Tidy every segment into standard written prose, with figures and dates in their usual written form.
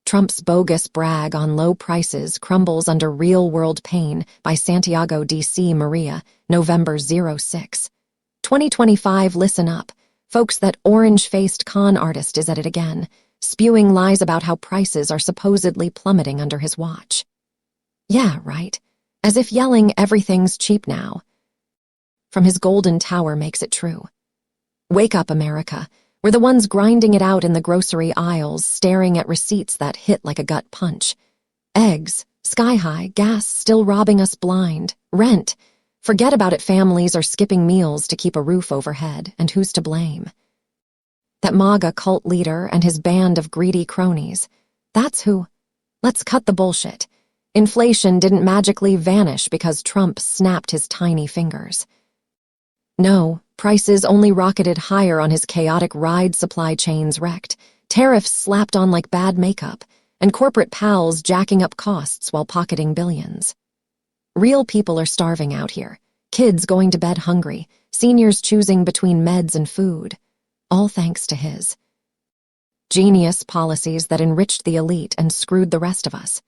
Trump's bogus brag on low prices crumbles under real-world pain by Santiago D.C. Maria, November 06. 2025. Listen up. Folks, that orange-faced con artist is at it again, spewing lies about how prices are supposedly plummeting under his watch. Yeah, right. As if yelling everything's cheap now from his golden tower makes it true. Wake up, America. We're the ones grinding it out in the grocery aisles, staring at receipts that hit like a gut punch. Eggs, sky high, gas still robbing us blind, rent. Forget about it, families are skipping meals to keep a roof overhead, and who's to blame? That MAGA cult leader and his band of greedy cronies. That's who. Let's cut the bullshit. Inflation didn't magically vanish because Trump snapped his tiny fingers. No, prices only rocketed higher on his chaotic ride, supply chains wrecked, tariffs slapped on like bad makeup, and corporate pals jacking up costs while pocketing billions. Real people are starving out here, kids going to bed hungry, seniors choosing between meds and food, all thanks to his genius policies that enriched the elite and screwed the rest of us.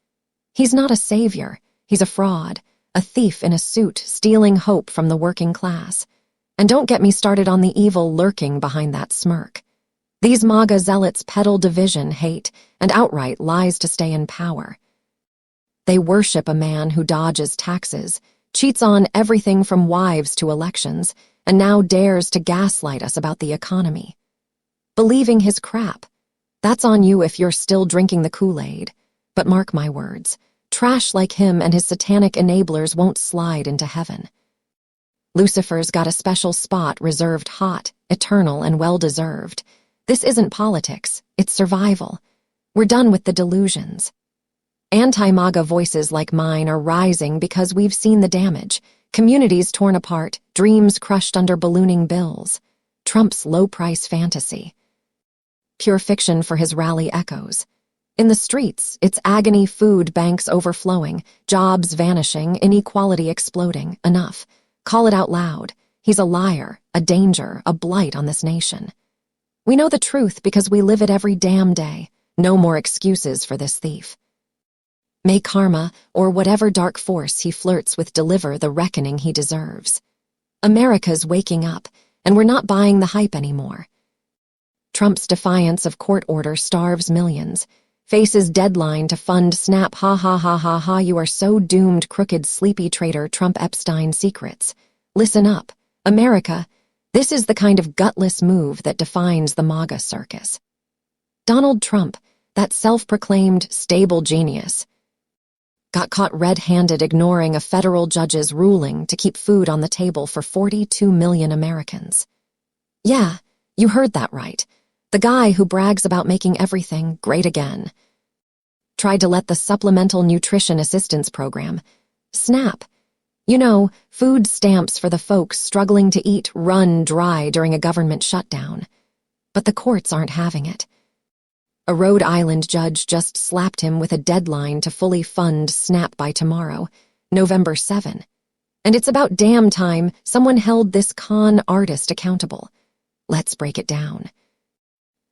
He's not a savior, he's a fraud, a thief in a suit stealing hope from the working class. And don't get me started on the evil lurking behind that smirk. These MAGA zealots peddle division, hate, and outright lies to stay in power. They worship a man who dodges taxes, cheats on everything from wives to elections, and now dares to gaslight us about the economy. Believing his crap. That's on you if you're still drinking the Kool-Aid. But mark my words, trash like him and his satanic enablers won't slide into heaven. Lucifer's got a special spot reserved hot, eternal, and well-deserved. This isn't politics, it's survival. We're done with the delusions. Anti-MAGA voices like mine are rising because we've seen the damage. Communities torn apart, dreams crushed under ballooning bills. Trump's low-price fantasy. Pure fiction for his rally echoes. In the streets, it's agony, food banks overflowing, jobs vanishing, inequality exploding. Enough. Call it out loud. He's a liar, a danger, a blight on this nation. We know the truth because we live it every damn day. No more excuses for this thief. May karma, or whatever dark force he flirts with, deliver the reckoning he deserves. America's waking up, and we're not buying the hype anymore. Trump's defiance of court order starves millions. Faces deadline to fund SNAP. Ha ha ha ha ha, you are so doomed, crooked, sleepy traitor. Trump Epstein secrets. Listen up, America. This is the kind of gutless move that defines the MAGA circus. Donald Trump, that self-proclaimed stable genius, got caught red-handed ignoring a federal judge's ruling to keep food on the table for 42 million Americans. Yeah, you heard that right. The guy who brags about making everything great again tried to let the Supplemental Nutrition Assistance Program, SNAP, food stamps for the folks struggling to eat, run dry during a government shutdown. But the courts aren't having it. A Rhode Island judge just slapped him with a deadline to fully fund SNAP by tomorrow, November 7. And it's about damn time someone held this con artist accountable. Let's break it down.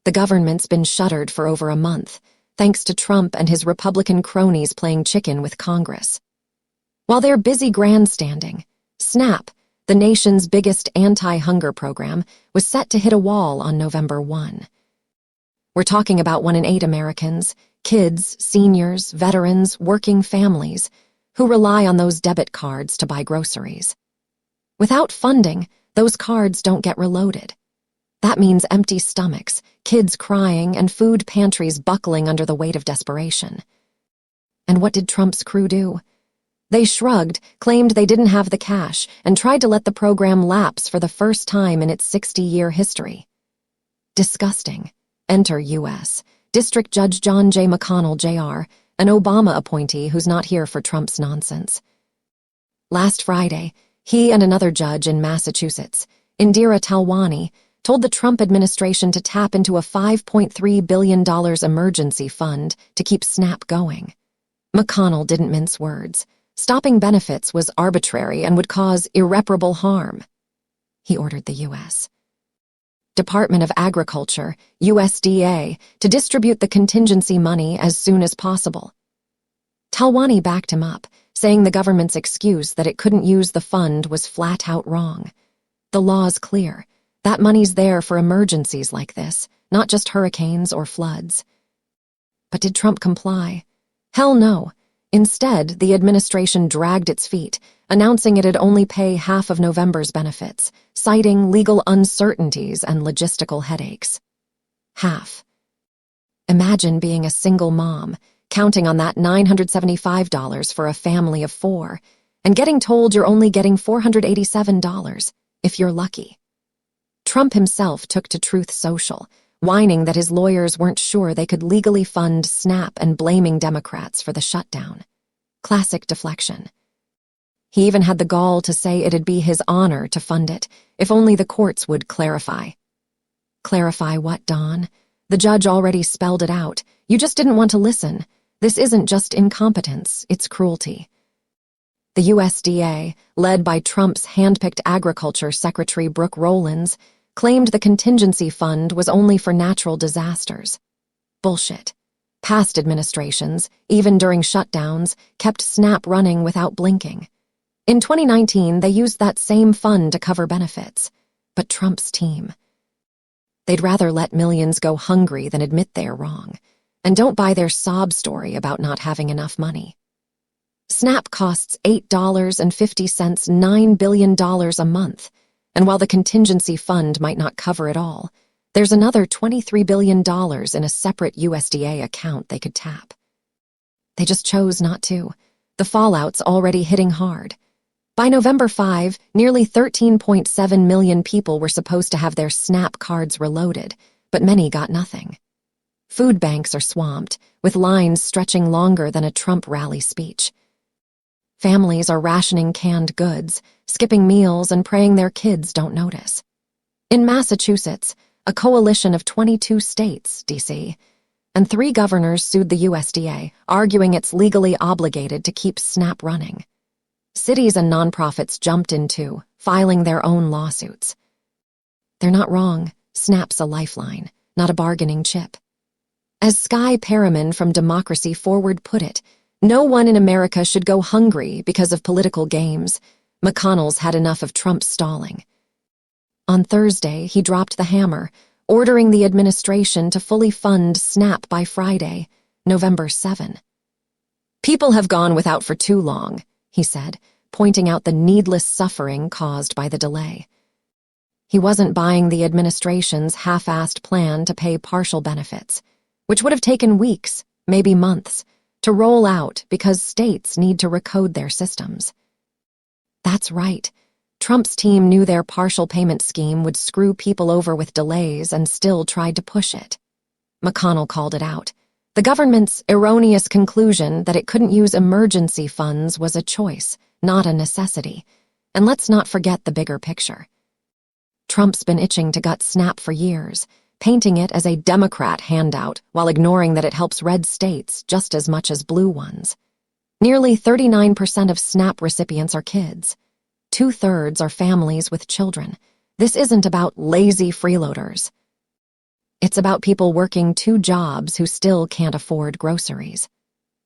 The government's been shuttered for over a month, thanks to Trump and his Republican cronies playing chicken with Congress. While they're busy grandstanding, SNAP, the nation's biggest anti-hunger program, was set to hit a wall on November 1. We're talking about 1 in 8 Americans, kids, seniors, veterans, working families, who rely on those debit cards to buy groceries. Without funding, those cards don't get reloaded. That means empty stomachs, kids crying, and food pantries buckling under the weight of desperation. And what did Trump's crew do? They shrugged, claimed they didn't have the cash, and tried to let the program lapse for the first time in its 60-year history. Disgusting. Enter U.S. District Judge John J. McConnell, Jr., an Obama appointee who's not here for Trump's nonsense. Last Friday, he and another judge in Massachusetts, Indira Talwani, told the Trump administration to tap into a $5.3 billion emergency fund to keep SNAP going. McConnell didn't mince words. Stopping benefits was arbitrary and would cause irreparable harm. He ordered the U.S. Department of Agriculture, USDA, to distribute the contingency money as soon as possible. Talwani backed him up, saying the government's excuse that it couldn't use the fund was flat out wrong. The law's clear. That money's there for emergencies like this, not just hurricanes or floods. But did Trump comply? Hell no. Instead, the administration dragged its feet, announcing it'd only pay half of November's benefits, citing legal uncertainties and logistical headaches. Half. Imagine being a single mom, counting on that $975 for a family of 4, and getting told you're only getting $487, if you're lucky. Trump himself took to Truth Social, whining that his lawyers weren't sure they could legally fund SNAP and blaming Democrats for the shutdown. Classic deflection. He even had the gall to say it'd be his honor to fund it, if only the courts would clarify. Clarify what, Don? The judge already spelled it out. You just didn't want to listen. This isn't just incompetence, it's cruelty. The USDA, led by Trump's hand-picked Agriculture Secretary Brooke Rollins, claimed the contingency fund was only for natural disasters. Bullshit. Past administrations, even during shutdowns, kept SNAP running without blinking. In 2019, they used that same fund to cover benefits. But Trump's team. They'd rather let millions go hungry than admit they're wrong. And don't buy their sob story about not having enough money. SNAP costs $8.50, $9 billion a month. And while the contingency fund might not cover it all, there's another $23 billion in a separate USDA account they could tap. They just chose not to. The fallout's already hitting hard. By November 5, nearly 13.7 million people were supposed to have their SNAP cards reloaded, but many got nothing. Food banks are swamped, with lines stretching longer than a Trump rally speech. Families are rationing canned goods, skipping meals, and praying their kids don't notice. In Massachusetts, a coalition of 22 states, D.C., and 3 governors sued the USDA, arguing it's legally obligated to keep SNAP running. Cities and nonprofits jumped in too, filing their own lawsuits. They're not wrong. SNAP's a lifeline, not a bargaining chip. As Sky Perriman from Democracy Forward put it, no one in America should go hungry because of political games. McConnell's had enough of Trump stalling. On Thursday, he dropped the hammer, ordering the administration to fully fund SNAP by Friday, November 7. People have gone without for too long, he said, pointing out the needless suffering caused by the delay. He wasn't buying the administration's half-assed plan to pay partial benefits, which would have taken weeks, maybe months, to roll out because states need to recode their systems. That's right. Trump's team knew their partial payment scheme would screw people over with delays and still tried to push it. McConnell called it out. The government's erroneous conclusion that it couldn't use emergency funds was a choice, not a necessity. And let's not forget the bigger picture. Trump's been itching to gut SNAP for years, painting it as a Democrat handout while ignoring that it helps red states just as much as blue ones. Nearly 39% of SNAP recipients are kids. 2/3 are families with children. This isn't about lazy freeloaders. It's about people working 2 jobs who still can't afford groceries.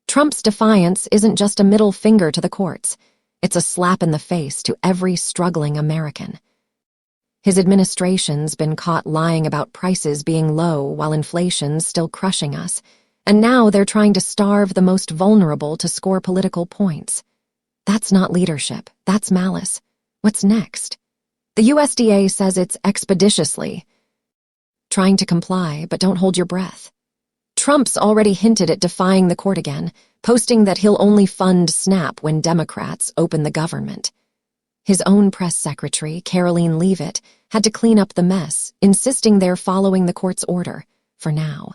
Trump's defiance isn't just a middle finger to the courts. It's a slap in the face to every struggling American. His administration's been caught lying about prices being low while inflation's still crushing us, and now they're trying to starve the most vulnerable to score political points. That's not leadership, that's malice. What's next? The USDA says it's expeditiously trying to comply, but don't hold your breath. Trump's already hinted at defying the court again, posting that he'll only fund SNAP when Democrats open the government. His own press secretary, Caroline Leavitt, had to clean up the mess, insisting they're following the court's order, for now.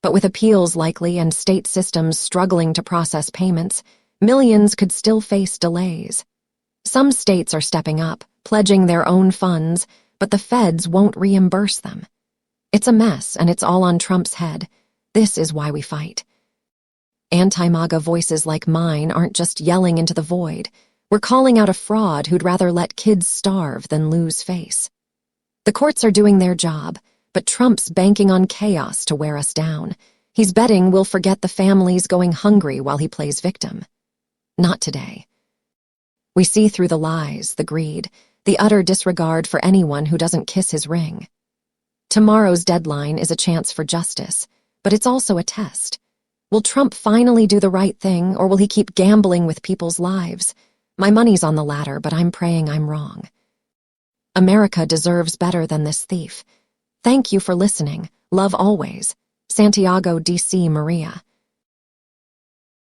But with appeals likely and state systems struggling to process payments, millions could still face delays. Some states are stepping up, pledging their own funds, but the feds won't reimburse them. It's a mess, and it's all on Trump's head. This is why we fight. Anti-MAGA voices like mine aren't just yelling into the void. We're calling out a fraud who'd rather let kids starve than lose face. The courts are doing their job, but Trump's banking on chaos to wear us down. He's betting we'll forget the families going hungry while he plays victim. Not today. We see through the lies, the greed, the utter disregard for anyone who doesn't kiss his ring. Tomorrow's deadline is a chance for justice, but it's also a test. Will Trump finally do the right thing, or will he keep gambling with people's lives? My money's on the latter, but I'm praying I'm wrong. America deserves better than this thief. Thank you for listening. Love always. Santiago, D.C., Maria.